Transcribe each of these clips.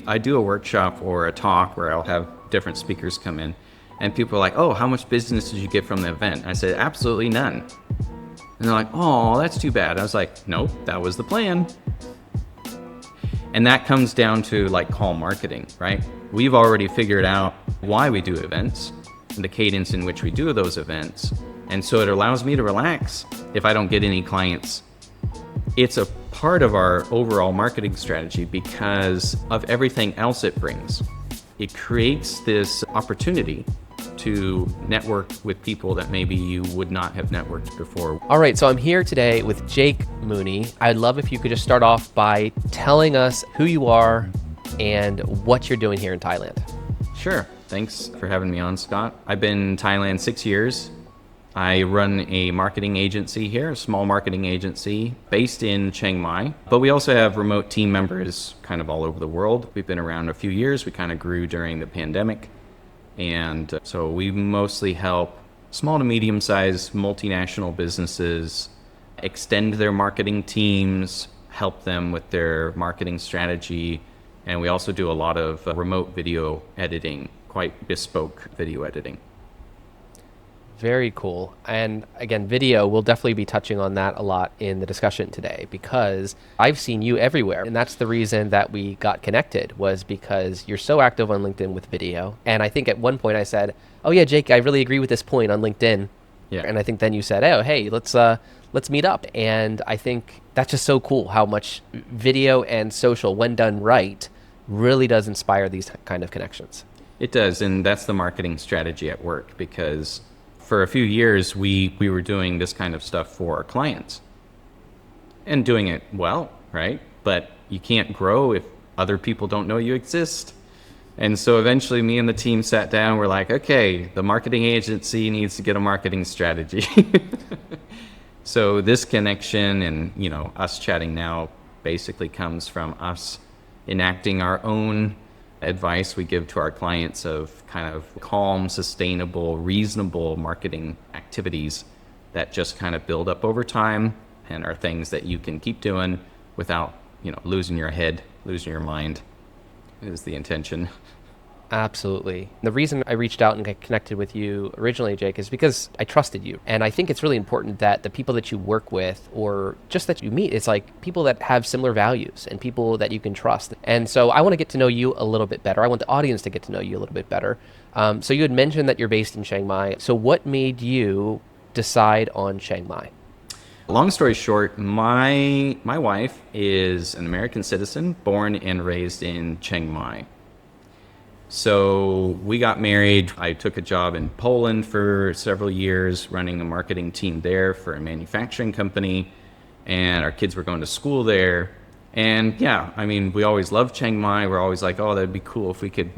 I do a workshop or a talk where I'll have different speakers come in, and people are like, oh, how much business did you get from the event? I said, absolutely none. And they're like, oh, that's too bad. I was like, nope, that was the plan. And that comes down to like call marketing, right? We've already figured out why we do events and the cadence in which we do those events. And so it allows me to relax if I don't get any clients. It's a part of our overall marketing strategy because of everything else it brings. It creates this opportunity to network with people that maybe you would not have networked before. All right, so I'm here today with Jake Mooney. I'd love if you could just start off by telling us who you are and what you're doing here in Thailand. Sure. Thanks for having me on, Scott. I've been in Thailand 6 years. I run a marketing agency here, a small marketing agency based in Chiang Mai, but we also have remote team members kind of all over the world. We've been around a few years. We kind of grew during the pandemic. And so we mostly help small to medium-sized multinational businesses extend their marketing teams, help them with their marketing strategy. And we also do a lot of remote video editing, quite bespoke video editing. Very cool. And again, video, we'll definitely be touching on that a lot in the discussion today because I've seen you everywhere. And that's the reason that we got connected was because you're so active on LinkedIn with video. And I think at one point I said, oh yeah, Jake, I really agree with this point on LinkedIn. Yeah. And I think then you said, oh, hey, let's meet up. And I think that's just so cool how much video and social, when done right, really does inspire these kind of connections. It does. And that's the marketing strategy at work because for a few years, we were doing this kind of stuff for our clients and doing it well, right? But you can't grow if other people don't know you exist. And so eventually me and the team sat down, we're like, okay, the marketing agency needs to get a marketing strategy. So this connection and, us chatting now basically comes from us enacting our own advice we give to our clients of kind of calm, sustainable, reasonable marketing activities that just kind of build up over time and are things that you can keep doing without, losing your head, losing your mind is the intention. Absolutely. The reason I reached out and got connected with you originally, Jake, is because I trusted you. And I think it's really important that the people that you work with or just that you meet, it's like people that have similar values and people that you can trust. And so I want to get to know you a little bit better. I want the audience to get to know you a little bit better. So you had mentioned that you're based in Chiang Mai. So what made you decide on Chiang Mai? Long story short, my wife is an American citizen, born and raised in Chiang Mai. So we got married. I took a job in Poland for several years, running a marketing team there for a manufacturing company, and our kids were going to school there. And yeah, we always loved Chiang Mai. We're always like, oh, that'd be cool if we could,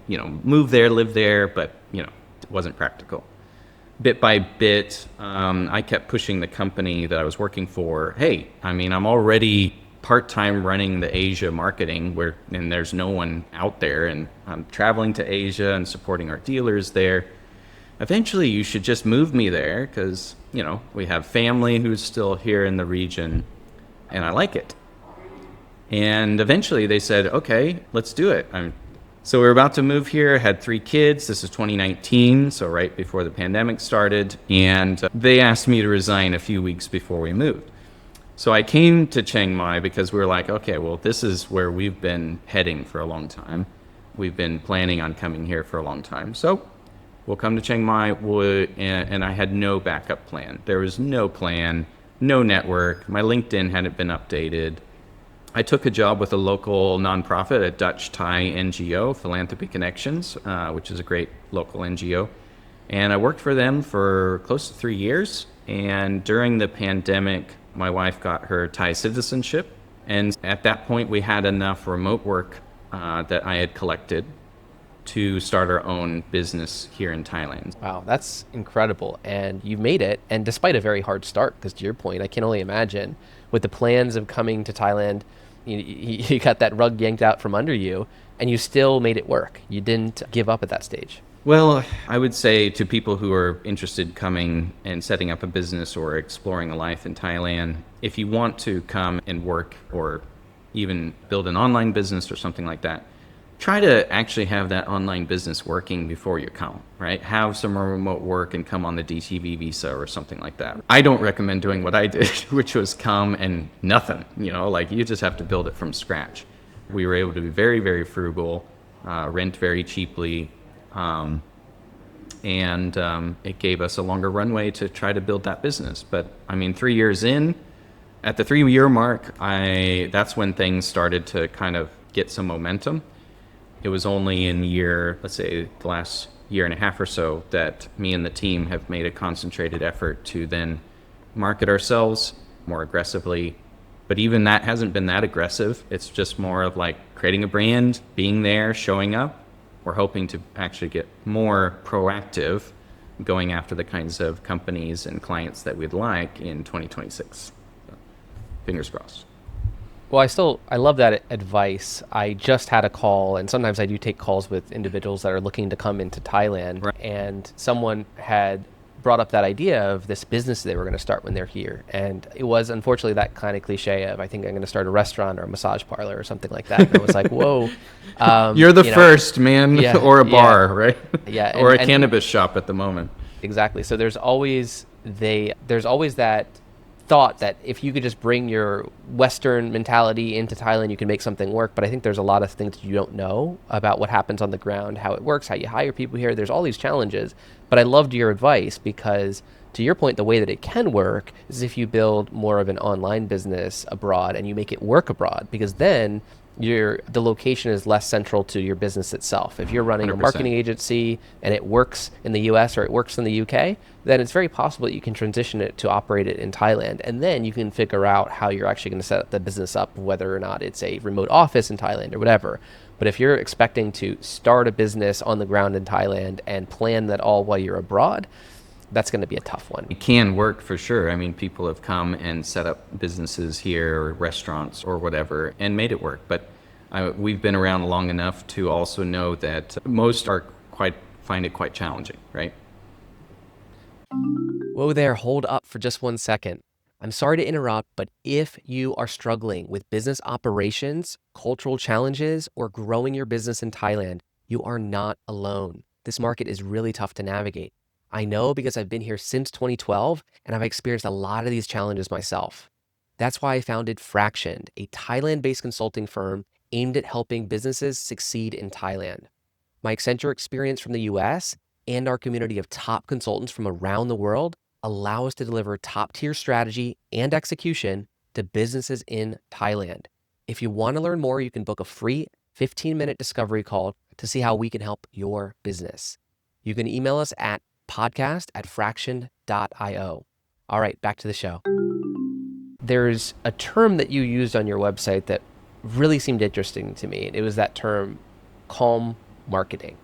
move there, live there, but, it wasn't practical. Bit by bit, I kept pushing the company that I was working for. Hey, I'm already part-time running the Asia marketing and there's no one out there, and I'm traveling to Asia and supporting our dealers there. Eventually you should just move me there because we have family who's still here in the region and I like it. And eventually they said, okay, let's do it. So we were about to move here, had 3 kids. This is 2019, so right before the pandemic started, and they asked me to resign a few weeks before we moved. So I came to Chiang Mai because we were like, okay, well, this is where we've been heading for a long time. We've been planning on coming here for a long time. So we'll come to Chiang Mai, and I had no backup plan. There was no plan, no network. My LinkedIn hadn't been updated. I took a job with a local nonprofit, a Dutch-Thai NGO, Philanthropy Connections, which is a great local NGO. And I worked for them for close to 3 years. And during the pandemic, my wife got her Thai citizenship, and at that point we had enough remote work that I had collected to start our own business here in Thailand. Wow, that's incredible. And you made it, and despite a very hard start, because to your point, I can only imagine with the plans of coming to Thailand, you got that rug yanked out from under you, and you still made it work. You didn't give up at that stage. Well, I would say to people who are interested in coming and setting up a business or exploring a life in Thailand, if you want to come and work or even build an online business or something like that, try to actually have that online business working before you come, right? Have some remote work and come on the DTV visa or something like that. I don't recommend doing what I did, which was come and nothing, like you just have to build it from scratch. We were able to be very, very frugal, rent very cheaply, and it gave us a longer runway to try to build that business. But 3 years in, at the 3-year mark, that's when things started to kind of get some momentum. It was only in the last year and a half or so, that me and the team have made a concentrated effort to then market ourselves more aggressively. But even that hasn't been that aggressive. It's just more of like creating a brand, being there, showing up. We're hoping to actually get more proactive, going after the kinds of companies and clients that we'd like in 2026. So, fingers crossed. Well, I love that advice. I just had a call, and sometimes I do take calls with individuals that are looking to come into Thailand, Right. and someone had brought up that idea of this business they were going to start when they're here. And it was unfortunately that kind of cliche of, I think I'm going to start a restaurant or a massage parlor or something like that. And it was like, whoa. You're the first, man, Yeah, or a bar, yeah. right? Yeah, or a and cannabis shop at the moment. exactly. So there's always that thought that if you could just bring your Western mentality into Thailand, you can make something work. But I think there's a lot of things you don't know about what happens on the ground, how it works, how you hire people here. There's all these challenges. But I loved your advice because, to your point, the way that it can work is if you build more of an online business abroad and you make it work abroad, because then the location is less central to your business itself. If you're running 100%. a marketing agency and it works in the US or it works in the UK, then it's very possible that you can transition it to operate it in Thailand. And then you can figure out how you're actually going to set the business up, whether or not it's a remote office in Thailand or whatever. But if you're expecting to start a business on the ground in Thailand and plan that all while you're abroad, that's going to be a tough one. It can work for sure. People have come and set up businesses here or restaurants or whatever and made it work. But we've been around long enough to also know that most find it quite challenging, right? Whoa there, hold up for just 1 second. I'm sorry to interrupt, but if you are struggling with business operations, cultural challenges, or growing your business in Thailand, you are not alone. This market is really tough to navigate. I know because I've been here since 2012 and I've experienced a lot of these challenges myself. That's why I founded Fractioned, a Thailand-based consulting firm aimed at helping businesses succeed in Thailand. My Accenture experience from the US and our community of top consultants from around the world allow us to deliver top-tier strategy and execution to businesses in Thailand. If you want to learn more, you can book a free 15-minute discovery call to see how we can help your business. You can email us at podcast@fraction.io. All right, back to the show. There's a term that you used on your website that really seemed interesting to me. It was that term, calm marketing.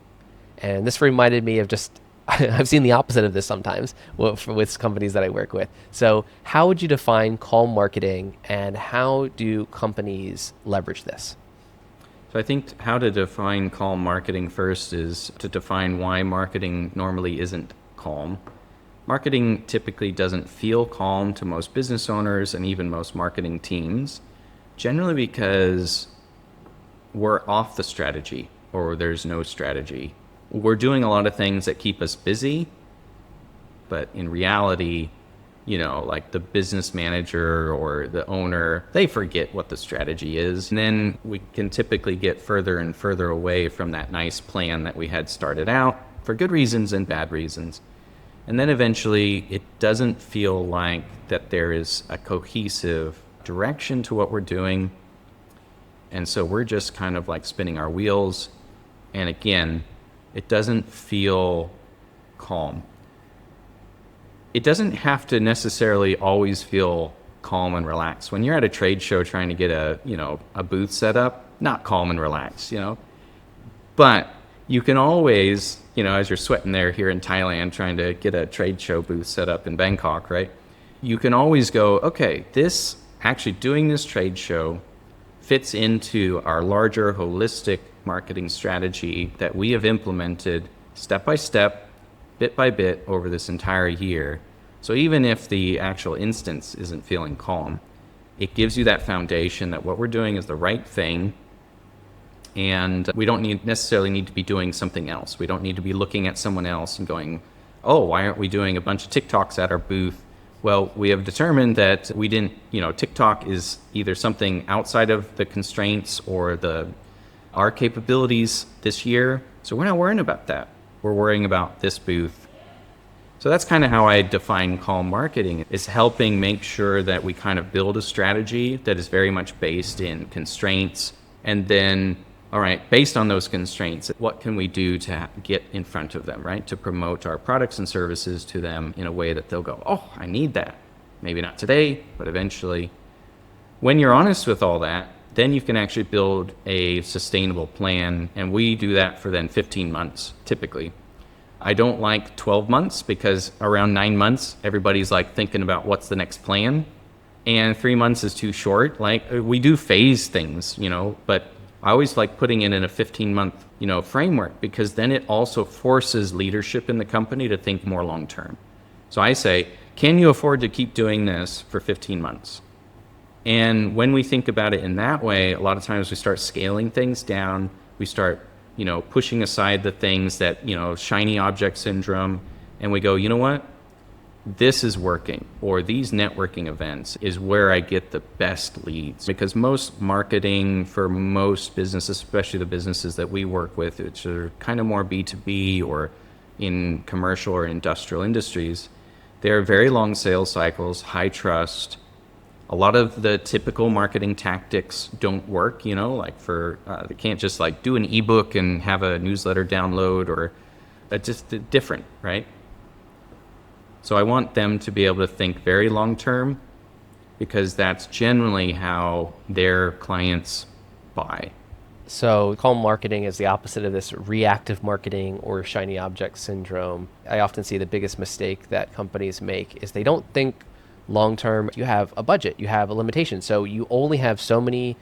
And this reminded me of just, I've seen the opposite of this sometimes with companies that I work with. So how would you define calm marketing and how do companies leverage this? So I think how to define calm marketing first is to define why marketing normally isn't calm. Marketing typically doesn't feel calm to most business owners and even most marketing teams, generally because we're off the strategy or there's no strategy. We're doing a lot of things that keep us busy, but in reality, like the business manager or the owner, they forget what the strategy is. And then we can typically get further and further away from that nice plan that we had started out for good reasons and bad reasons. And then eventually it doesn't feel like that there is a cohesive direction to what we're doing. And so we're just kind of like spinning our wheels. And again, it doesn't feel calm. It doesn't have to necessarily always feel calm and relaxed. When you're at a trade show trying to get a booth set up, not calm and relaxed, But you can always, as you're sweating there here in Thailand trying to get a trade show booth set up in Bangkok, right? You can always go, okay, doing this trade show fits into our larger holistic marketing strategy that we have implemented step by step, bit by bit over this entire year. So even if the actual instance isn't feeling calm, it gives you that foundation that what we're doing is the right thing and we don't necessarily need to be doing something else. We don't need to be looking at someone else and going, oh, why aren't we doing a bunch of TikToks at our booth? Well, we have determined that we didn't, TikTok is either something outside of the constraints or our capabilities this year. So we're not worrying about that. We're worrying about this booth. So that's kind of how I define calm marketing, is helping make sure that we kind of build a strategy that is very much based in constraints. And then, all right, based on those constraints, what can we do to get in front of them, right? To promote our products and services to them in a way that they'll go, oh, I need that. Maybe not today, but eventually. When you're honest with all that, then you can actually build a sustainable plan. And we do that for then 15 months, typically. I don't like 12 months because around 9 months, everybody's like thinking about what's the next plan. And 3 months is too short. Like, we do phase things, but I always like putting it in a 15-month, framework, because then it also forces leadership in the company to think more long-term. So I say, can you afford to keep doing this for 15 months? And when we think about it in that way, a lot of times we start scaling things down. We start pushing aside the things that, shiny object syndrome, and we go, you know what? This is working, or these networking events is where I get the best leads. Because most marketing for most businesses, especially the businesses that we work with, which are kind of more B2B or in commercial or industrial industries, they're very long sales cycles, high trust. A lot of the typical marketing tactics don't work, they can't just like do an ebook and have a newsletter download, or just different, right? So I want them to be able to think very long term, because that's generally how their clients buy. So calm marketing is the opposite of this reactive marketing or shiny object syndrome. I often see the biggest mistake that companies make is they don't think long-term. You have a budget, you have a limitation. So you only have so many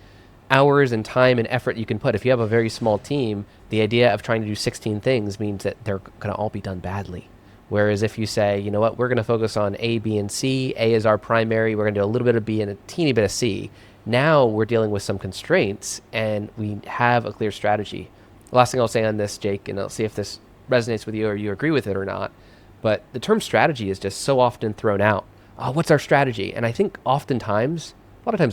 hours and time and effort you can put. If you have a very small team, the idea of trying to do 16 things means that they're going to all be done badly. Whereas if you say, you know what, we're going to focus on A, B, and C. A is our primary. We're going to do a little bit of B and a teeny bit of C. Now we're dealing with some constraints and we have a clear strategy. The last thing I'll say on this, Jake, and I'll see if this resonates with you or you agree with it or not, but the term strategy is just so often thrown out. Oh, what's our strategy? And I think a lot of times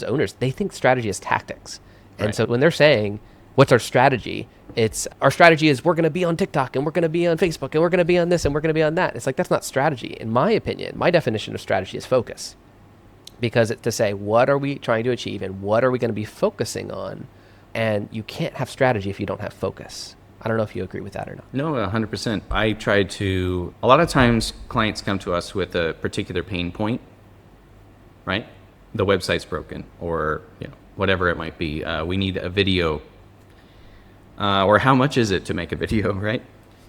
owners, they think strategy is tactics. And Right. So when they're saying, what's our strategy? It's our strategy is we're going to be on TikTok and we're going to be on Facebook and we're going to be on this and we're going to be on that. It's like, that's not strategy. In my opinion, my definition of strategy is focus, because it's to say, what are we trying to achieve and what are we going to be focusing on? And you can't have strategy if you don't have focus. I don't know if you agree with that or not. No, 100%. A lot of times clients come to us with a particular pain point, right? The website's broken, or whatever it might be. We need a video, or how much is it to make a video, right?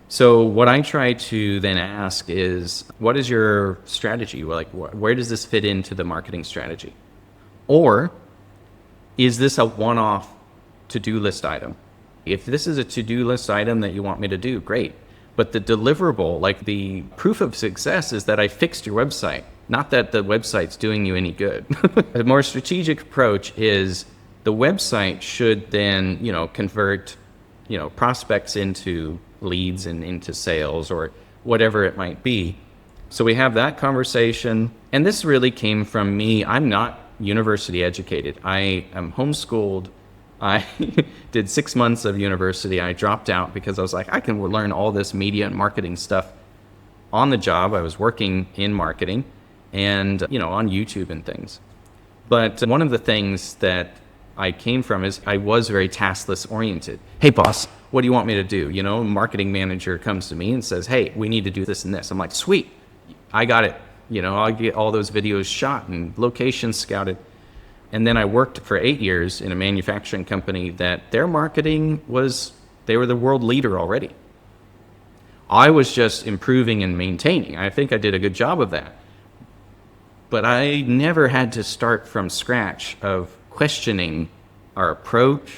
So what I try to then ask is, what is your strategy? Like, where does this fit into the marketing strategy? Or is this a one-off to-do list item? If this is a to-do list item that you want me to do, great. But the deliverable, like the proof of success, is that I fixed your website, not that the website's doing you any good. A more strategic approach is the website should then, convert, prospects into leads and into sales or whatever it might be. So we have that conversation. And this really came from me. I'm not university educated. I am homeschooled. I did 6 months of university. I dropped out because I was like, I can learn all this media and marketing stuff on the job. I was working in marketing and, on YouTube and things. But one of the things that I came from is I was very taskless oriented. Hey, boss, what do you want me to do? Marketing manager comes to me and says, hey, we need to do this and this. I'm like, sweet, I got it. I'll get all those videos shot and locations scouted. And then I worked for 8 years in a manufacturing company that their marketing they were the world leader already. I was just improving and maintaining. I think I did a good job of that. But I never had to start from scratch of questioning our approach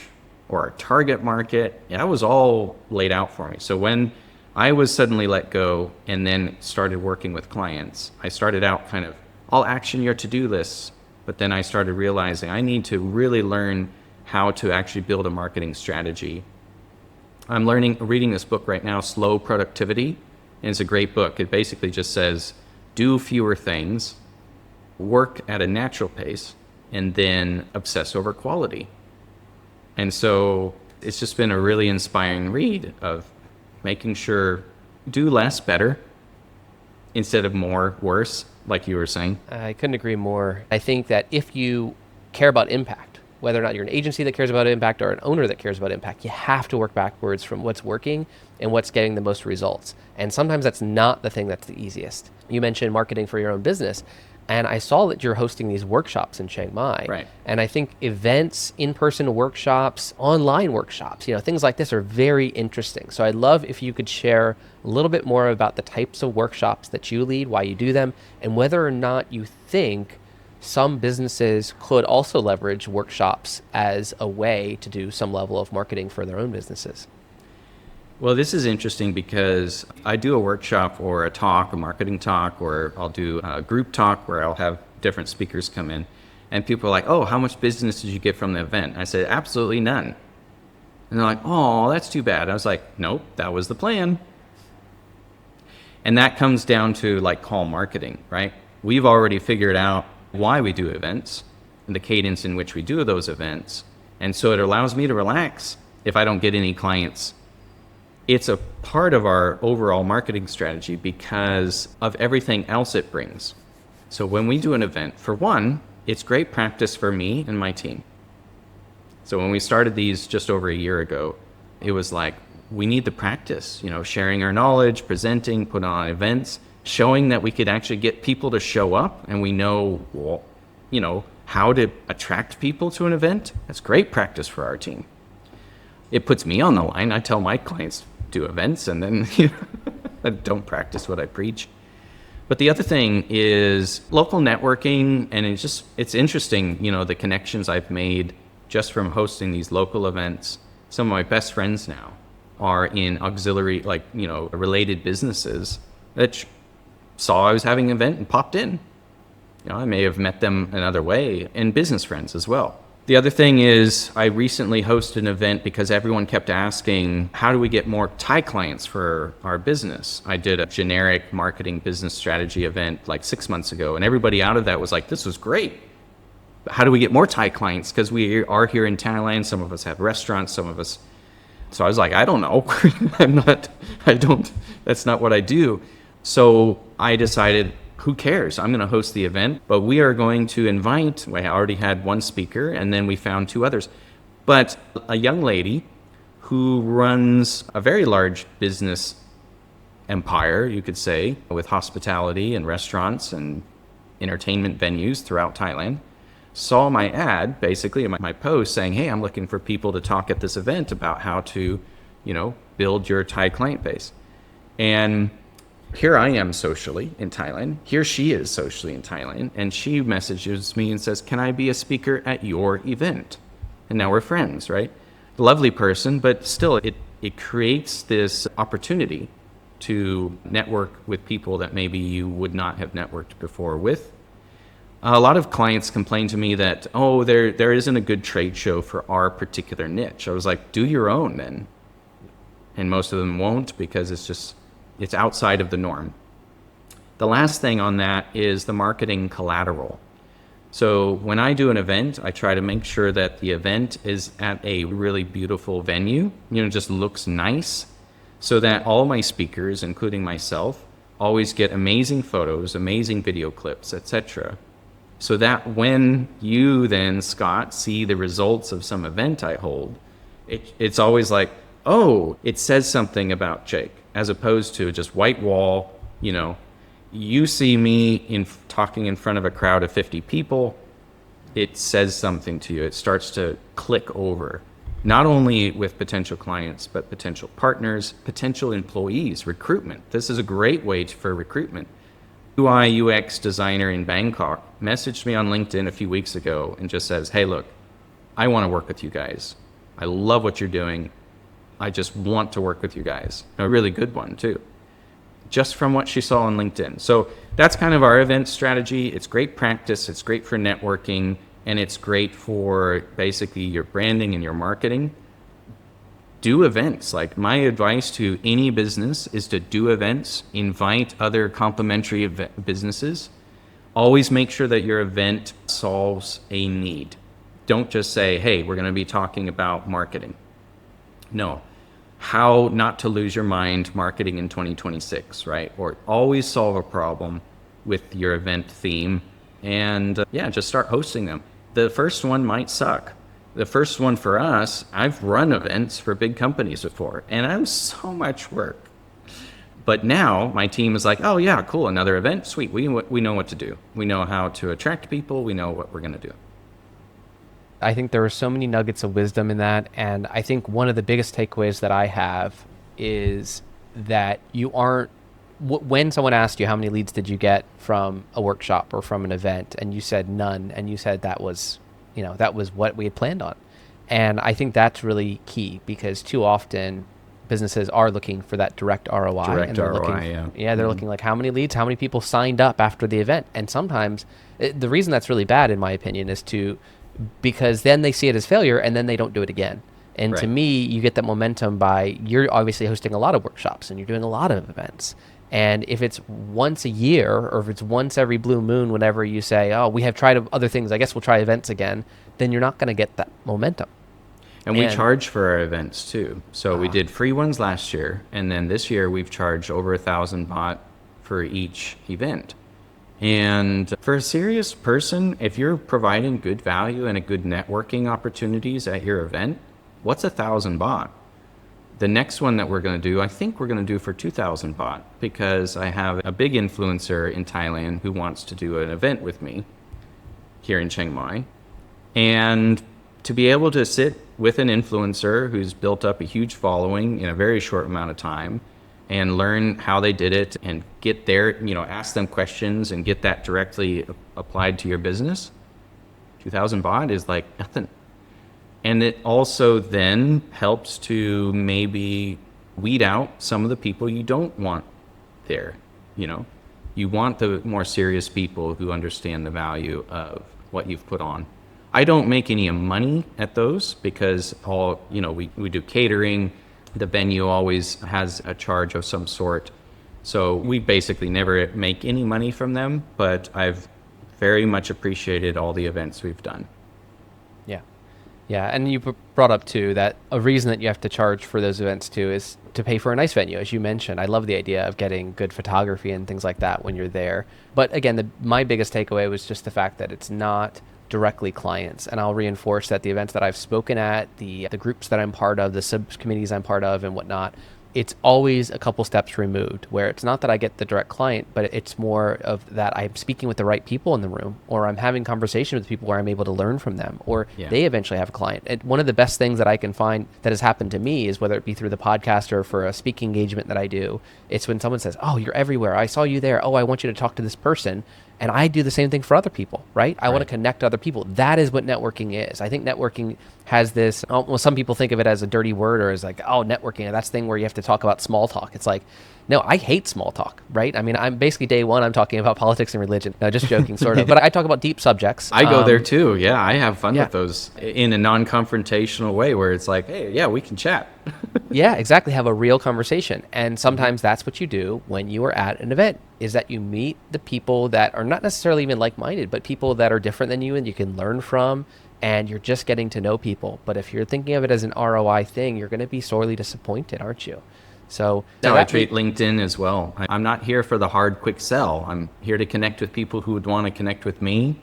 or our target market. That was all laid out for me. So when I was suddenly let go and then started working with clients, I started out I'll action your to-do lists. But then I started realizing I need to really learn how to actually build a marketing strategy. I'm reading this book right now, Slow Productivity, and it's a great book. It basically just says, do fewer things, work at a natural pace, and then obsess over quality. And so it's just been a really inspiring read of making sure do less better instead of more worse, like you were saying. I couldn't agree more. I think that if you care about impact, whether or not you're an agency that cares about impact or an owner that cares about impact, you have to work backwards from what's working and what's getting the most results. And sometimes that's not the thing that's the easiest. You mentioned marketing for your own business, and I saw that you're hosting these workshops in Chiang Mai. Right. And I think events, in-person workshops, online workshops, things like this are very interesting. So I'd love if you could share a little bit more about the types of workshops that you lead, why you do them, and whether or not you think some businesses could also leverage workshops as a way to do some level of marketing for their own businesses. Well, this is interesting because I do a workshop or a talk, a marketing talk, or I'll do a group talk where I'll have different speakers come in. And people are like, oh, how much business did you get from the event? I said, absolutely none. And they're like, oh, that's too bad. I was like, nope, that was the plan. And that comes down to like call marketing, right? We've already figured out why we do events and the cadence in which we do those events. And so it allows me to relax if I don't get any clients. It's a part of our overall marketing strategy because of everything else it brings. So when we do an event, for one, it's great practice for me and my team. So when we started these just over a year ago, it was like, we need the practice, sharing our knowledge, presenting, putting on events, showing that we could actually get people to show up, and we know, how to attract people to an event. That's great practice for our team. It puts me on the line. I tell my clients do events, and then I don't practice what I preach. But the other thing is local networking, and it's interesting, the connections I've made just from hosting these local events. Some of my best friends now are in auxiliary, related businesses that saw I was having an event and popped in. I may have met them another way, and business friends as well. The other thing is I recently hosted an event because everyone kept asking, how do we get more Thai clients for our business? I did a generic marketing business strategy event like 6 months ago, and everybody out of that was like, this was great. But how do we get more Thai clients? Because we are here in Thailand. Some of us have restaurants, some of us. So I was like, I don't know. That's not what I do. So I decided, who cares? I'm going to host the event, but we are going to invite, I already had one speaker, and then we found 2 others. But a young lady who runs a very large business empire, you could say, with hospitality and restaurants and entertainment venues throughout Thailand, saw my ad, basically, my post saying, hey, I'm looking for people to talk at this event about how to, build your Thai client base. And here I am socially in Thailand. Here she is socially in Thailand. And she messages me and says, can I be a speaker at your event? And now we're friends, right? Lovely person, but still it creates this opportunity to network with people that maybe you would not have networked before with. A lot of clients complain to me that, there isn't a good trade show for our particular niche. I was like, do your own then. And most of them won't because it's outside of the norm. The last thing on that is the marketing collateral. So when I do an event, I try to make sure that the event is at a really beautiful venue, just looks nice, so that all my speakers, including myself, always get amazing photos, amazing video clips, etc. So that when you then, Scott, see the results of some event I hold, it's always like, oh, it says something about Jake, as opposed to just white wall, you see me talking in front of a crowd of 50 people, it says something to you. It starts to click over, not only with potential clients, but potential partners, potential employees, recruitment. This is a great way for recruitment. UI UX designer in Bangkok messaged me on LinkedIn a few weeks ago and just says, hey, look, I want to work with you guys. I love what you're doing. I just want to work with you guys. A really good one too, just from what she saw on LinkedIn. So that's kind of our event strategy. It's great practice. It's great for networking. and it's great for basically your branding and your marketing. Do events. Like, my advice to any business is to do events, invite other complementary businesses. Always make sure that your event solves a need. Don't just say, hey, we're going to be talking about marketing. No. How not to lose your mind marketing in 2026, right? Or always solve a problem with your event theme, and just start hosting them. The first one might suck. The first one for us, I've run events for big companies before, and it was so much work. But now my team is like, oh yeah, cool, another event, sweet. We know what to do. We know how to attract people. We know what we're going to do. I think there are so many nuggets of wisdom in that. And I think one of the biggest takeaways that I have is that you aren't, when someone asked you how many leads did you get from a workshop or from an event, and you said none, and you said that was what we had planned on. And I think that's really key, because too often businesses are looking for that direct ROI. They're looking like, how many leads, how many people signed up after the event. And sometimes the reason that's really bad, in my opinion, is because then they see it as failure and then they don't do it again. And to me, you get that momentum by, you're obviously hosting a lot of workshops and you're doing a lot of events. And if it's once a year, or if it's once every blue moon, whenever you say, oh, we have tried other things, I guess we'll try events again, then you're not going to get that momentum. And we charge for our events too. So we did free ones last year, and then this year we've charged over 1,000 baht for each event. And for a serious person, if you're providing good value and a good networking opportunities at your event, what's 1,000 baht? The next one that we're going to do, I think we're going to do for 2,000 baht, because I have a big influencer in Thailand who wants to do an event with me here in Chiang Mai. And to be able to sit with an influencer who's built up a huge following in a very short amount of time and learn how they did it and get their, ask them questions and get that directly applied to your business, 2,000 baht is like nothing. And it also then helps to maybe weed out some of the people you don't want there. You want the more serious people who understand the value of what you've put on. I don't make any money at those, because we do catering. The venue always has a charge of some sort. So we basically never make any money from them, but I've very much appreciated all the events we've done. Yeah, and you brought up too that a reason that you have to charge for those events too is to pay for a nice venue, as you mentioned. I love the idea of getting good photography and things like that when you're there. But again, my biggest takeaway was just the fact that it's not directly clients. And I'll reinforce that the events that I've spoken at, the groups that I'm part of, the subcommittees I'm part of and whatnot, it's always a couple steps removed, where it's not that I get the direct client, but it's more of that I'm speaking with the right people in the room, or I'm having conversation with people where I'm able to learn from them, or they eventually have a client. And one of the best things that I can find that has happened to me is, whether it be through the podcast or for a speaking engagement that I do, it's when someone says, oh, you're everywhere. I saw you there. Oh, I want you to talk to this person. And I do the same thing for other people, right? I want to connect to other people. That is what networking is. I think networking has this, some people think of it as a dirty word, or as like, oh, networking, that's the thing where you have to talk about small talk. It's like, no, I hate small talk, right? I mean, I'm basically day one, I'm talking about politics and religion. No, just joking, sort of. But I talk about deep subjects. I go there too. Yeah, I have fun with those in a non-confrontational way, where it's like, hey, yeah, we can chat. Yeah, exactly. Have a real conversation. And sometimes that's what you do when you are at an event, is that you meet the people that are not necessarily even like-minded, but people that are different than you and you can learn from, and you're just getting to know people. But if you're thinking of it as an ROI thing, you're going to be sorely disappointed, aren't you? So I treat LinkedIn as well. I'm not here for the hard, quick sell. I'm here to connect with people who would want to connect with me.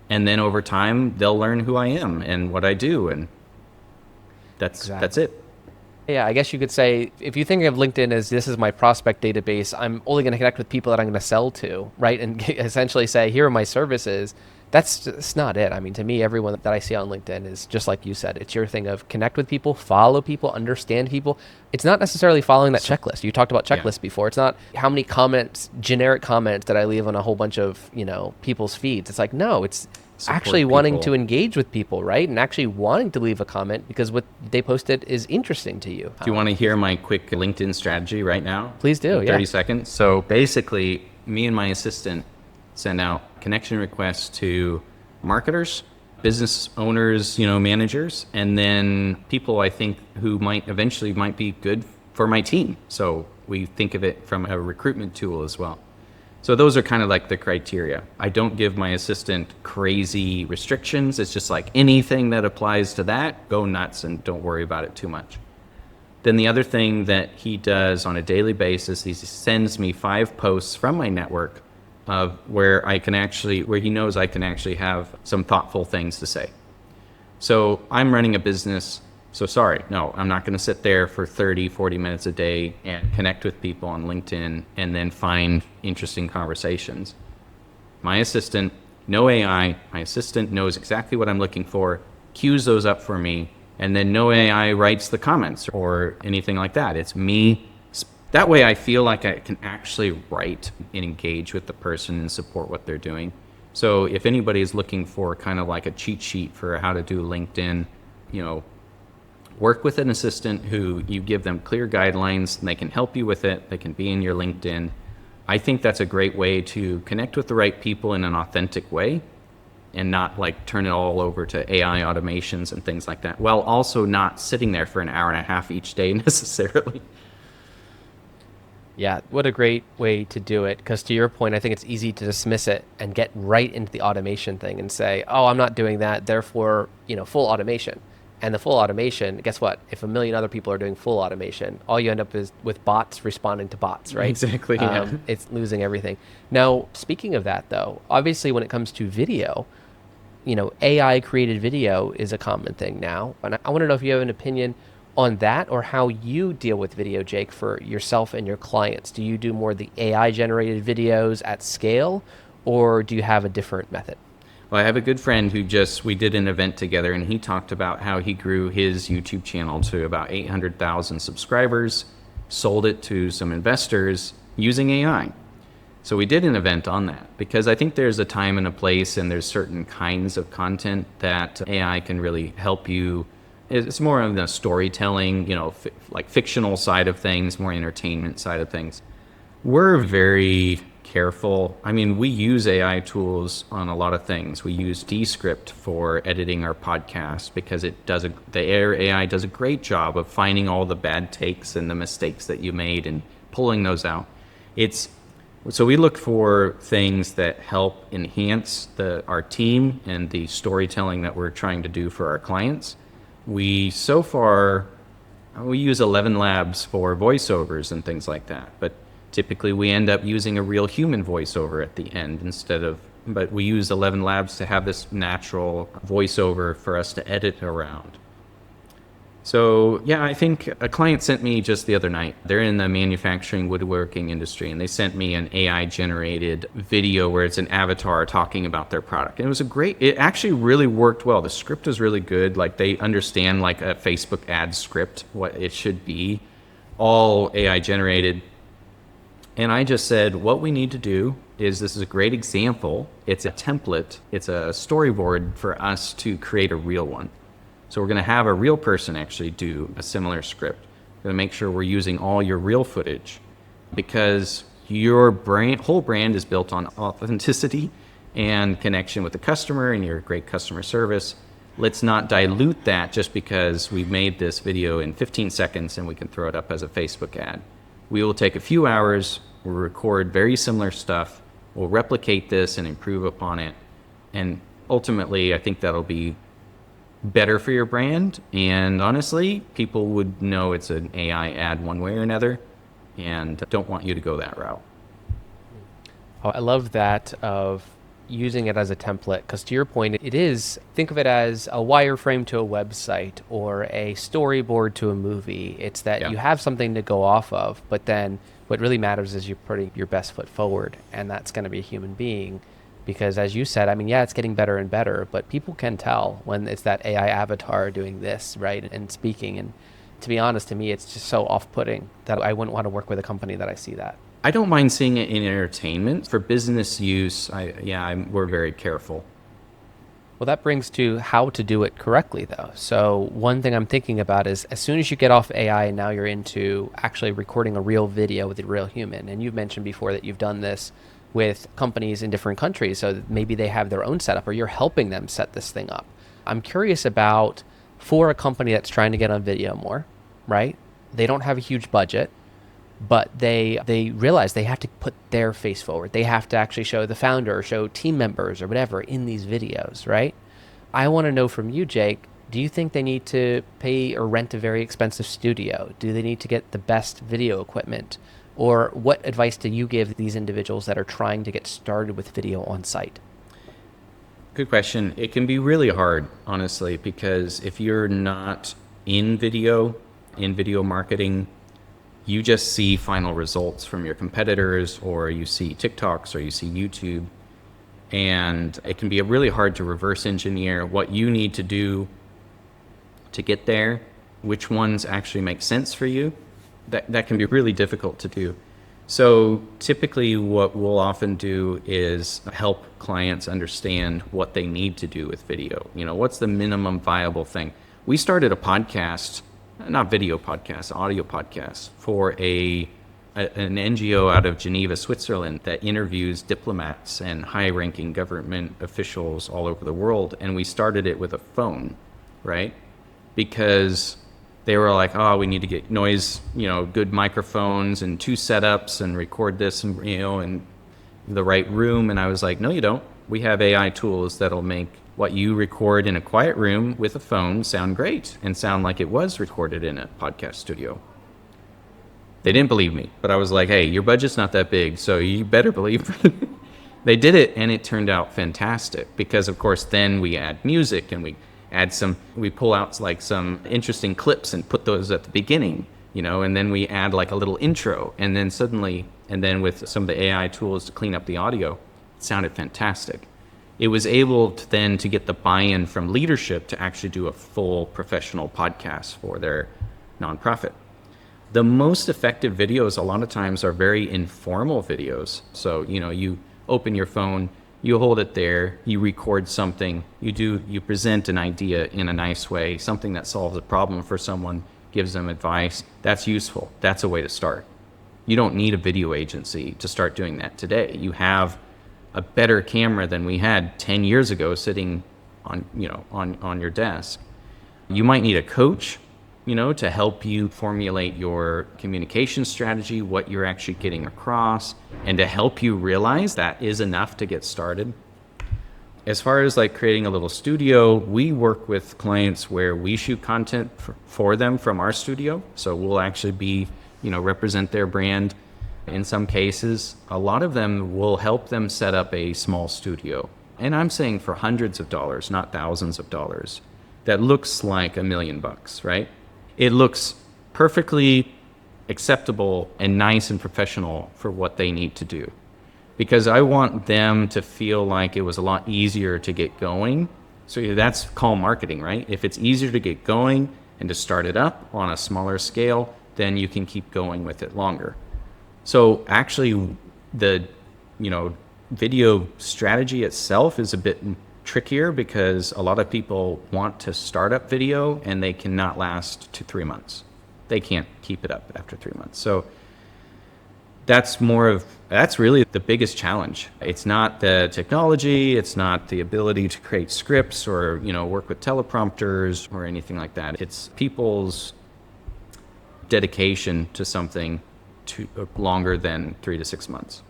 And then over time, they'll learn who I am and what I do. And that's it. Yeah, I guess you could say, if you think of LinkedIn as, this is my prospect database, I'm only going to connect with people that I'm going to sell to, right? And essentially say, here are my services. That's just not it. I mean, to me, everyone that I see on LinkedIn is just like you said. It's your thing of connect with people, follow people, understand people. It's not necessarily following that checklist. You talked about checklists before. It's not how many comments, generic comments that I leave on a whole bunch of, people's feeds. It's like, no, it's actually wanting to engage with people, right? And actually wanting to leave a comment because what they posted is interesting to you. Do you want to hear my quick LinkedIn strategy right now? Please do, 30 seconds. So basically, me and my assistant send out connection requests to marketers, business owners, managers, and then people I think who might eventually be good for my team. So we think of it from a recruitment tool as well. So those are kind of like the criteria. I don't give my assistant crazy restrictions. It's just like anything that applies to that, go nuts and don't worry about it too much. Then the other thing that he does on a daily basis, he sends me 5 posts from my network of where he knows I can actually have some thoughtful things to say. So I'm running a business, so sorry, no, I'm not going to sit there for 30, 40 minutes a day and connect with people on LinkedIn and then find interesting conversations. My assistant, no AI, my assistant knows exactly what I'm looking for, queues those up for me, and then no AI writes the comments or anything like that. It's me. That way I feel like I can actually write and engage with the person and support what they're doing. So if anybody is looking for kind of like a cheat sheet for how to do LinkedIn, work with an assistant who you give them clear guidelines and they can help you with it. They can be in your LinkedIn. I think that's a great way to connect with the right people in an authentic way and not like turn it all over to AI automations and things like that, while also not sitting there for an hour and a half each day necessarily. Yeah, what a great way to do it. Because to your point, I think it's easy to dismiss it and get right into the automation thing and say, oh, I'm not doing that, therefore, full automation. And the full automation, guess what? If a million other people are doing full automation, all you end up is with bots responding to bots, right? Exactly, yeah. It's losing everything. Now, speaking of that, though, obviously when it comes to video, AI created video is a common thing now. And I want to know if you have an opinion on that or how you deal with video, Jake, for yourself and your clients. Do you do more of the AI generated videos at scale, or do you have a different method? Well, I have a good friend we did an event together, and he talked about how he grew his YouTube channel to about 800,000 subscribers, sold it to some investors using AI. So we did an event on that because I think there's a time and a place, and there's certain kinds of content that AI can really help you. It's more on the storytelling, like fictional side of things, more entertainment side of things. We're very careful. I mean, we use AI tools on a lot of things. We use Descript for editing our podcast because the AI does a great job of finding all the bad takes and the mistakes that you made and pulling those out. So we look for things that help enhance our team and the storytelling that we're trying to do for our clients. We use 11 Labs for voiceovers and things like that, but typically we end up using a real human voiceover at the end but we use 11 Labs to have this natural voiceover for us to edit around. So yeah, I think a client sent me just the other night, they're in the manufacturing woodworking industry, and they sent me an AI generated video where it's an avatar talking about their product. And it actually really worked well. The script was really good. Like they understand like a Facebook ad script, what it should be, all AI generated. And I just said, what we need to do this is a great example. It's a template. It's a storyboard for us to create a real one. So we're going to have a real person actually do a similar script. We're going to make sure we're using all your real footage because your whole brand is built on authenticity and connection with the customer and your great customer service. Let's not dilute that just because we made this video in 15 seconds and we can throw it up as a Facebook ad. We will take a few hours, we'll record very similar stuff, we'll replicate this and improve upon it. And ultimately, I think that'll be better for your brand, and honestly, people would know it's an AI ad one way or another and don't want you to go that route. Oh, I love that of using it as a template, because to your point, think of it as a wireframe to a website or a storyboard to a movie. It's that you have something to go off of, but then what really matters is you're putting your best foot forward, and that's going to be a human being. Because as you said, it's getting better and better, but people can tell when it's that AI avatar doing this, right, and speaking. And to be honest, to me, it's just so off-putting that I wouldn't want to work with a company that I see that. I don't mind seeing it in entertainment. For business use, we're very careful. Well, that brings to how to do it correctly, though. So one thing I'm thinking about is as soon as you get off AI and now you're into actually recording a real video with a real human, and you've mentioned before that you've done this with companies in different countries. So that maybe they have their own setup or you're helping them set this thing up. I'm curious about, for a company that's trying to get on video more, right? They don't have a huge budget, but they realize they have to put their face forward. They have to actually show the founder or show team members or whatever in these videos, right? I want to know from you, Jake, do you think they need to pay or rent a very expensive studio? Do they need to get the best video equipment? Or what advice do you give these individuals that are trying to get started with video on site? Good question. It can be really hard, honestly, because if you're not in video marketing, you just see final results from your competitors, or you see TikToks, or you see YouTube. And it can be really hard to reverse engineer what you need to do to get there, which ones actually make sense for you. That can be really difficult to do. So typically what we'll often do is help clients understand what they need to do with video. What's the minimum viable thing? We started a podcast, not video podcast, audio podcast, for an NGO out of Geneva, Switzerland, that interviews diplomats and high-ranking government officials all over the world. And we started it with a phone, right? Because they were like, oh, we need to get noise, good microphones and 2 setups and record this and, in the right room. And I was like, no, you don't. We have AI tools that'll make what you record in a quiet room with a phone sound great and sound like it was recorded in a podcast studio. They didn't believe me, but I was like, hey, your budget's not that big, so you better believe it. They did it, and it turned out fantastic because, of course, then we add music and we pull out like some interesting clips and put those at the beginning, and then we add like a little intro, and then with some of the AI tools to clean up the audio, it sounded fantastic. It was able to get the buy-in from leadership to actually do a full professional podcast for their nonprofit. The most effective videos a lot of times are very informal videos. So, you open your phone, you hold it there, you record something, you present an idea in a nice way, something that solves a problem for someone, gives them advice. That's useful. That's a way to start. You don't need a video agency to start doing that today. You have a better camera than we had 10 years ago sitting on your desk. You might need a coach, to help you formulate your communication strategy, what you're actually getting across, and to help you realize that is enough to get started. As far as like creating a little studio, we work with clients where we shoot content for them from our studio. So we'll actually be, represent their brand in some cases. A lot of them will help them set up a small studio. And I'm saying for hundreds of dollars, not thousands of dollars, that looks like $1 million, right? It looks perfectly acceptable and nice and professional for what they need to do. Because I want them to feel like it was a lot easier to get going. So that's call marketing, right? If it's easier to get going and to start it up on a smaller scale, then you can keep going with it longer. So actually the, video strategy itself is a bit trickier because a lot of people want to start up video and they cannot last 3 months. They can't keep it up after 3 months. So that's really the biggest challenge. It's not the technology, it's not the ability to create scripts or, work with teleprompters or anything like that. It's people's dedication to something longer than 3 to 6 months.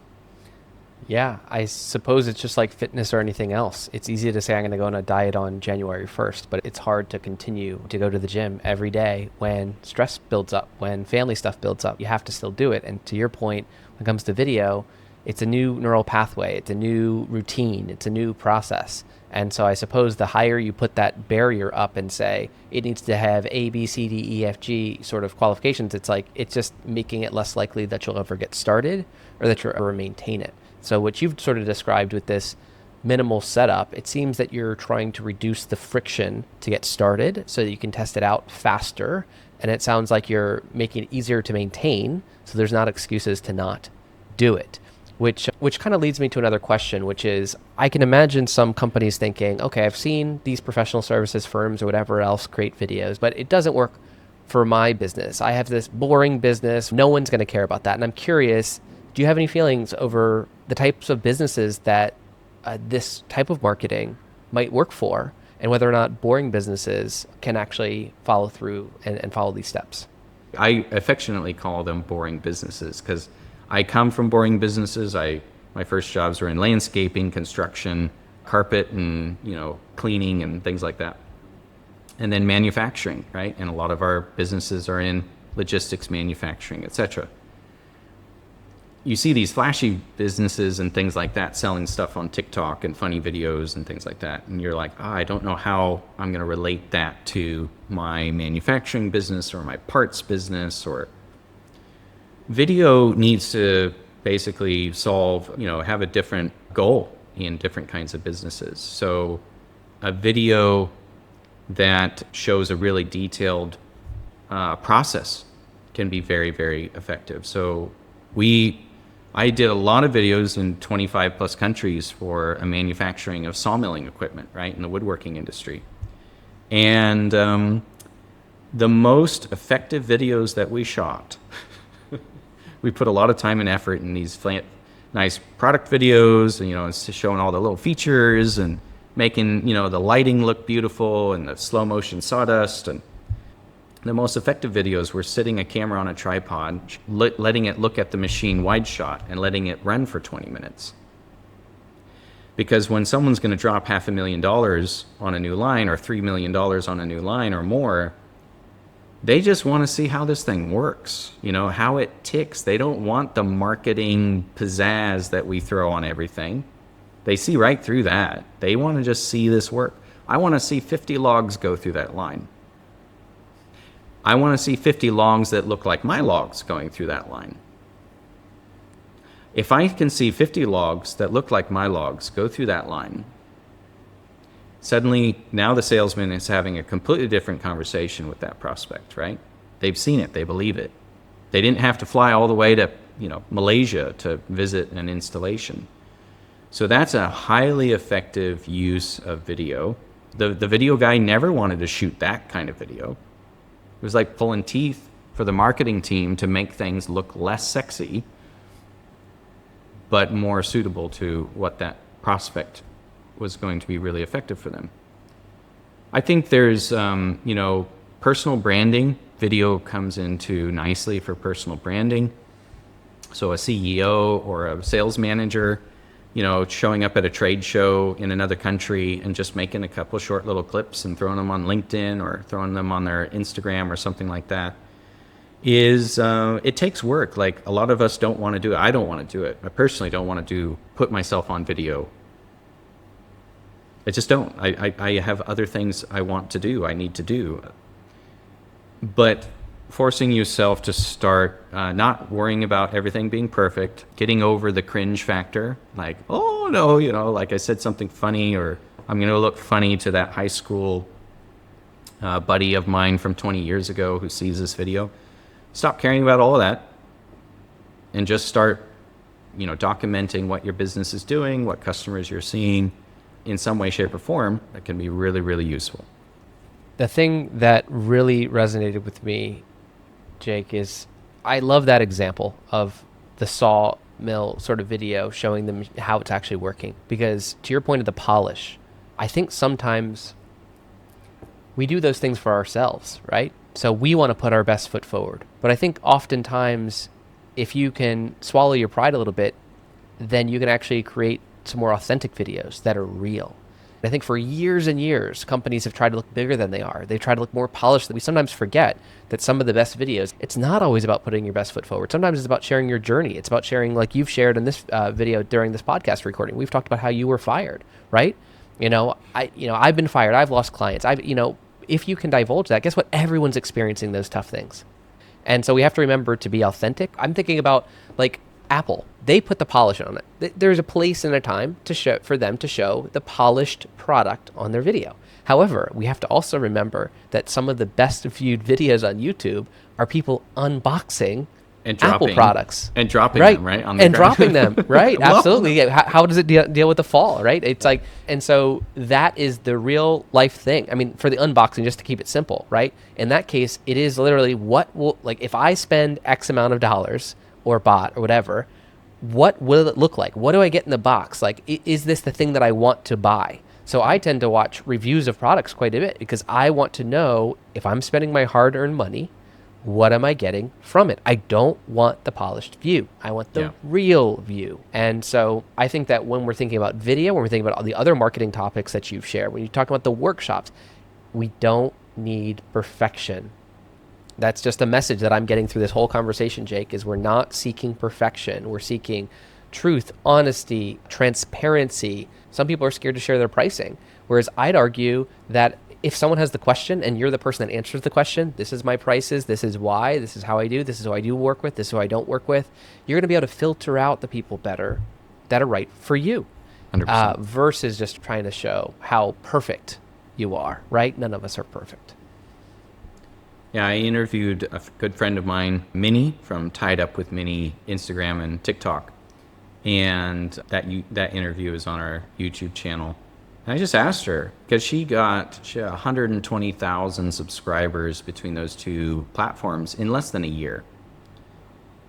Yeah, I suppose it's just like fitness or anything else. It's easy to say I'm going to go on a diet on January 1st, but it's hard to continue to go to the gym every day when stress builds up, when family stuff builds up. You have to still do it. And to your point, when it comes to video, it's a new neural pathway. It's a new routine. It's a new process. And so I suppose the higher you put that barrier up and say it needs to have A, B, C, D, E, F, G sort of qualifications, it's just making it less likely that you'll ever get started or that you'll ever maintain it. So what you've sort of described with this minimal setup, it seems that you're trying to reduce the friction to get started so that you can test it out faster. And it sounds like you're making it easier to maintain, so there's not excuses to not do it. Which kind of leads me to another question, which is, I can imagine some companies thinking, okay, I've seen these professional services firms or whatever else create videos, but it doesn't work for my business. I have this boring business. No one's going to care about that. And I'm curious, do Do you have any feelings over the types of businesses that this type of marketing might work for, and whether or not boring businesses can actually follow through and follow these steps? I affectionately call them boring businesses because I come from boring businesses. My first jobs were in landscaping, construction, carpet, and cleaning and things like that. And then manufacturing, right? And a lot of our businesses are in logistics, manufacturing, etc. You see these flashy businesses and things like that selling stuff on TikTok and funny videos and things like that. And you're like, I don't know how I'm going to relate that to my manufacturing business or my parts business. Or video needs to basically have a different goal in different kinds of businesses. So a video that shows a really detailed process can be very, very effective. So I did a lot of videos in 25 plus countries for a manufacturing of sawmilling equipment, right, in the woodworking industry. And the most effective videos that we shot, we put a lot of time and effort in these nice product videos, and, showing all the little features and making, the lighting look beautiful and the slow motion sawdust. And the most effective videos were sitting a camera on a tripod, letting it look at the machine wide shot and letting it run for 20 minutes. Because when someone's going to drop $500,000 on a new line or $3 million on a new line or more, they just want to see how this thing works, how it ticks. They don't want the marketing pizzazz that we throw on everything. They see right through that. They want to just see this work. I want to see 50 logs go through that line. I want to see 50 logs that look like my logs going through that line. If I can see 50 logs that look like my logs go through that line, suddenly now the salesman is having a completely different conversation with that prospect, right? They've seen it, they believe it. They didn't have to fly all the way to, Malaysia to visit an installation. So that's a highly effective use of video. The video guy never wanted to shoot that kind of video. It was like pulling teeth for the marketing team to make things look less sexy, but more suitable to what that prospect was going to be really effective for them. I think there's, personal branding. Video comes into nicely for personal branding. So a CEO or a sales manager, showing up at a trade show in another country and just making a couple short little clips and throwing them on LinkedIn or throwing them on their Instagram or something like that it takes work. Like a lot of us don't want to do it. I don't want to do it. I personally don't want to put myself on video. I just don't. I have other things I want to do, I need to do. But forcing yourself to start not worrying about everything being perfect, getting over the cringe factor, like, oh no, like I said something funny, or I'm going to look funny to that high school buddy of mine from 20 years ago who sees this video. Stop caring about all of that and just start, documenting what your business is doing, what customers you're seeing in some way, shape, or form. That can be really, really useful. The thing that really resonated with me, Jake, is I love that example of the sawmill sort of video showing them how it's actually working. Because to your point of the polish, I think sometimes we do those things for ourselves, right? So we want to put our best foot forward. But I think oftentimes if you can swallow your pride a little bit, then you can actually create some more authentic videos that are real. And I think for years and years, companies have tried to look bigger than they are. They try to look more polished. We sometimes forget that some of the best videos, it's not always about putting your best foot forward. Sometimes it's about sharing your journey. It's about sharing, like you've shared in this video during this podcast recording. We've talked about how you were fired, right? I've been fired. I've lost clients. If you can divulge that, guess what? Everyone's experiencing those tough things. And so we have to remember to be authentic. I'm thinking about like Apple. They put the polish on it. There's a place and a time for them to show the polished product on their video. However, we have to also remember that some of the best viewed videos on YouTube are people unboxing and Apple products and dropping right. them right on the and ground. Dropping them right. Well, absolutely. How does it deal with the fall, right? It's like, and so that is the real life thing. I mean, for the unboxing, just to keep it simple, right? In that case, it is literally if I spend X amount of dollars or bot or whatever, what will it look like? What do I get in the box? Like, is this the thing that I want to buy? So I tend to watch reviews of products quite a bit because I want to know if I'm spending my hard-earned money, what am I getting from it? I don't want the polished view. I want the real view. And so I think that when we're thinking about video, when we're thinking about all the other marketing topics that you've shared, when you talk about the workshops, we don't need perfection. That's just a message that I'm getting through this whole conversation, Jake, is we're not seeking perfection. We're seeking truth, honesty, transparency. Some people are scared to share their pricing. Whereas I'd argue that if someone has the question and you're the person that answers the question, this is my prices, this is why, this is how I do, this is who I do work with, this is who I don't work with, you're going to be able to filter out the people better that are right for you. 100%. Versus just trying to show how perfect you are, right? None of us are perfect. Yeah, I interviewed a good friend of mine, Minnie, from Tied Up with Minnie, Instagram and TikTok. And that interview is on our YouTube channel. And I just asked her, because she had 120,000 subscribers between those two platforms in less than a year.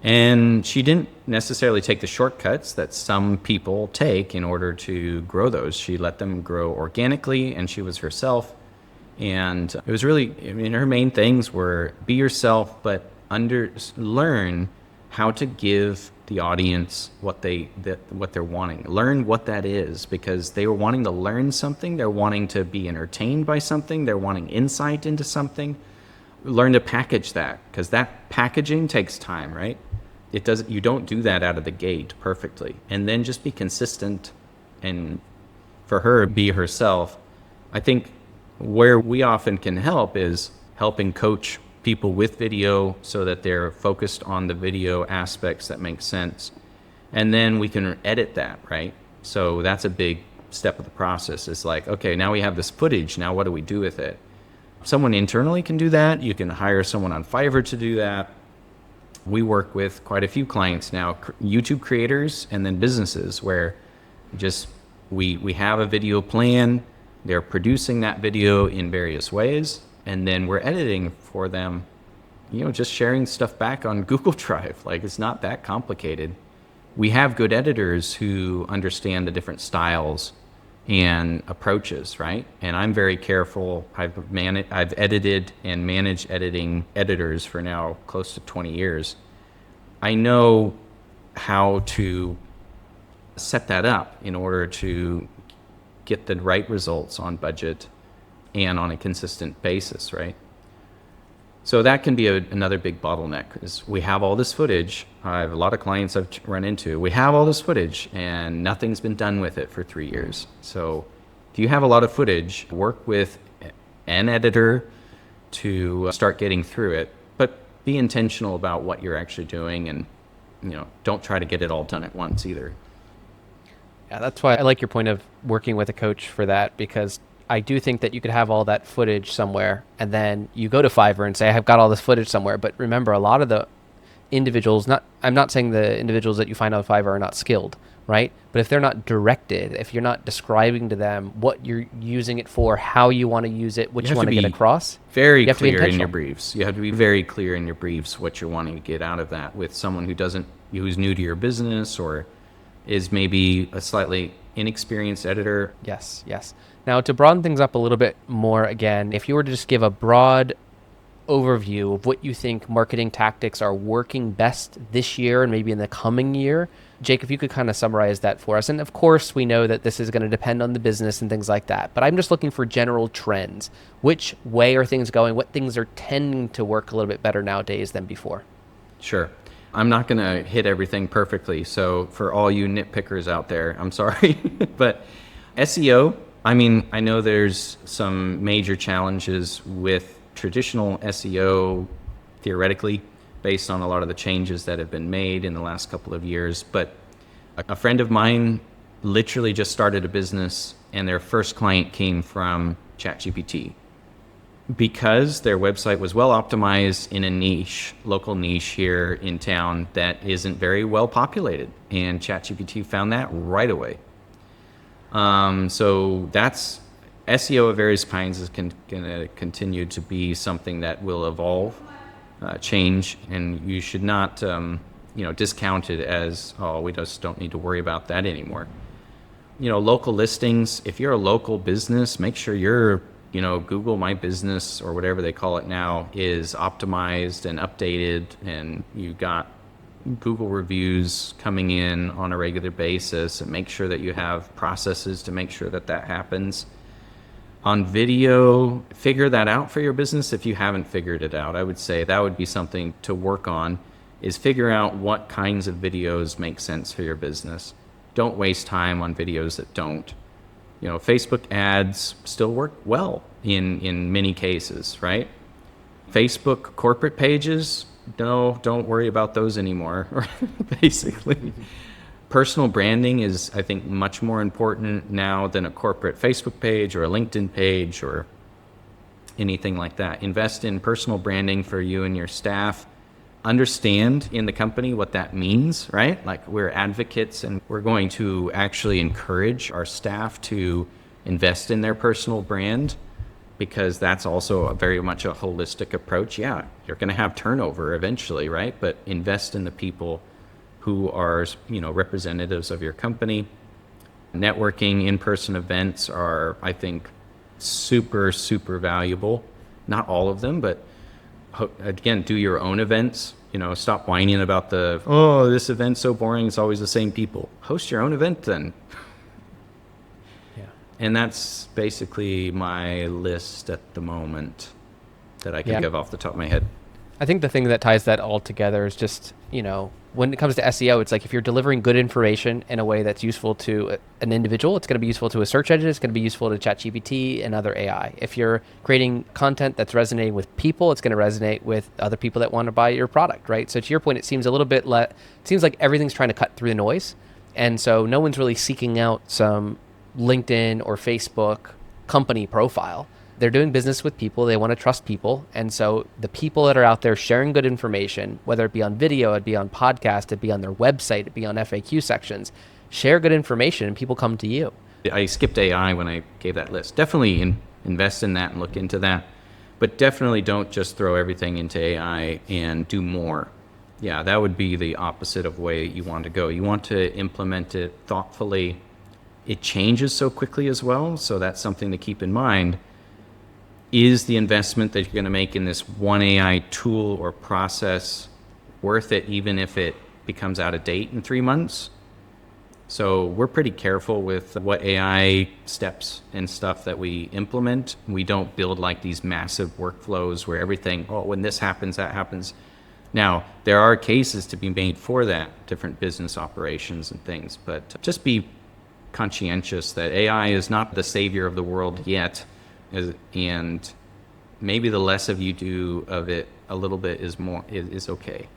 And she didn't necessarily take the shortcuts that some people take in order to grow those. She let them grow organically, and she was herself. And it was really, I mean, her main things were be yourself, but learn how to give the audience what they're wanting. Learn what that is, because they were wanting to learn something. They're wanting to be entertained by something. They're wanting insight into something. Learn to package that, because that packaging takes time, right? You don't do that out of the gate perfectly. And then just be consistent, and for her, be herself. I think where we often can help is helping coach people with video so that they're focused on the video aspects that make sense. And then we can edit that, right? So that's a big step of the process. It's like, okay, now we have this footage. Now what do we do with it? Someone internally can do that. You can hire someone on Fiverr to do that. We work with quite a few clients now, YouTube creators and then businesses, where just we have a video plan. They're producing that video in various ways, and then we're editing for them, just sharing stuff back on Google Drive. Like, it's not that complicated. We have good editors who understand the different styles and approaches, right? And I'm very careful. I've edited and managed editing editors for now close to 20 years. I know how to set that up in order to get the right results on budget and on a consistent basis, right? So that can be another big bottleneck, is we have all this footage. I have a lot of clients I've run into. We have all this footage and nothing's been done with it for 3 years. So if you have a lot of footage, work with an editor to start getting through it, but be intentional about what you're actually doing, and don't try to get it all done at once either. Yeah, that's why I like your point of working with a coach for that, because I do think that you could have all that footage somewhere and then you go to Fiverr and say, I've got all this footage somewhere. But remember, a lot of the individuals, I'm not saying the individuals that you find on Fiverr are not skilled, right? But if they're not directed, if you're not describing to them what you're using it for, how you want to use it, what you want to get across, very clear in your briefs. You have to be very clear in your briefs what you're wanting to get out of that with someone who's new to your business or is maybe a slightly inexperienced editor. Yes. Now, to broaden things up a little bit more, again, if you were to just give a broad overview of what you think marketing tactics are working best this year and maybe in the coming year, Jake, if you could kind of summarize that for us. And of course, we know that this is going to depend on the business and things like that, but I'm just looking for general trends. Which way are things going? What things are tending to work a little bit better nowadays than before? Sure. I'm not going to hit everything perfectly. So for all you nitpickers out there, I'm sorry. But SEO, I know there's some major challenges with traditional SEO theoretically based on a lot of the changes that have been made in the last couple of years. But a friend of mine literally just started a business and their first client came from ChatGPT, because their website was well optimized in a local niche here in town that isn't very well populated. And ChatGPT found that right away. So that's SEO of various kinds is going to continue to be something that will evolve, change, and you should not discounted as, oh, we just don't need to worry about that anymore. Local listings, if you're a local business, make sure your, Google My Business or whatever they call it now is optimized and updated, and you got Google reviews coming in on a regular basis, and make sure that you have processes to make sure that that happens. On video, figure that out for your business if you haven't figured it out. I would say that would be something to work on, is figure out what kinds of videos make sense for your business. Don't waste time on videos that don't. Facebook ads still work well in many cases, right? Facebook corporate pages, no, don't worry about those anymore, basically. Personal branding is, I think, much more important now than a corporate Facebook page or a LinkedIn page or anything like that. Invest in personal branding for you and your staff. Understand in the company what that means, right? Like, we're advocates, and we're going to actually encourage our staff to invest in their personal brand, because that's also very much a holistic approach. Yeah, you're going to have turnover eventually, right? But invest in the people who are, representatives of your company. Networking, in-person events are, I think, super, super valuable. Not all of them, but again, do your own events. Stop whining about this event's so boring, it's always the same people. Host your own event then. Yeah. And that's basically my list at the moment that I can give off the top of my head. I think the thing that ties that all together is just, when it comes to SEO, it's like, if you're delivering good information in a way that's useful to an individual, it's going to be useful to a search engine, it's going to be useful to ChatGPT and other AI. If you're creating content that's resonating with people, it's going to resonate with other people that want to buy your product, right? So to your point, it seems a little bit it seems like everything's trying to cut through the noise. And so no one's really seeking out some LinkedIn or Facebook company profile. They're doing business with people. They want to trust people. And so the people that are out there sharing good information, whether it be on video, it'd be on podcast, it'd be on their website, it'd be on FAQ sections, share good information and people come to you. I skipped AI when I gave that list. Definitely invest in that and look into that. But definitely don't just throw everything into AI and do more. Yeah, that would be the opposite of the way you want to go. You want to implement it thoughtfully. It changes so quickly as well, so that's something to keep in mind. Is the investment that you're going to make in this one AI tool or process worth it, even if it becomes out of date in 3 months? So we're pretty careful with what AI steps and stuff that we implement. We don't build like these massive workflows where everything, when this happens, that happens. Now, there are cases to be made for that, different business operations and things, but just be conscientious that AI is not the savior of the world yet. And maybe the less of you do of it a little bit is okay.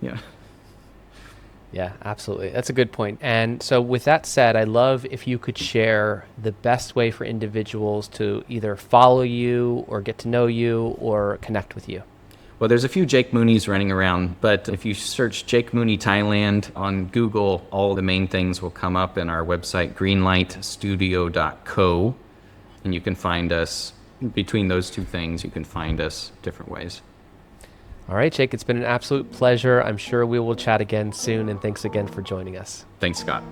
Yeah, absolutely. That's a good point. And so with that said, I'd love if you could share the best way for individuals to either follow you or get to know you or connect with you. Well, there's a few Jake Mooneys running around, but if you search Jake Mooney Thailand on Google, all the main things will come up in our website, greenlightstudio.co, and you can find us. Between those two things, you can find us different ways. All right, Jake, it's been an absolute pleasure. I'm sure we will chat again soon, and thanks again for joining us. Thanks, Scott.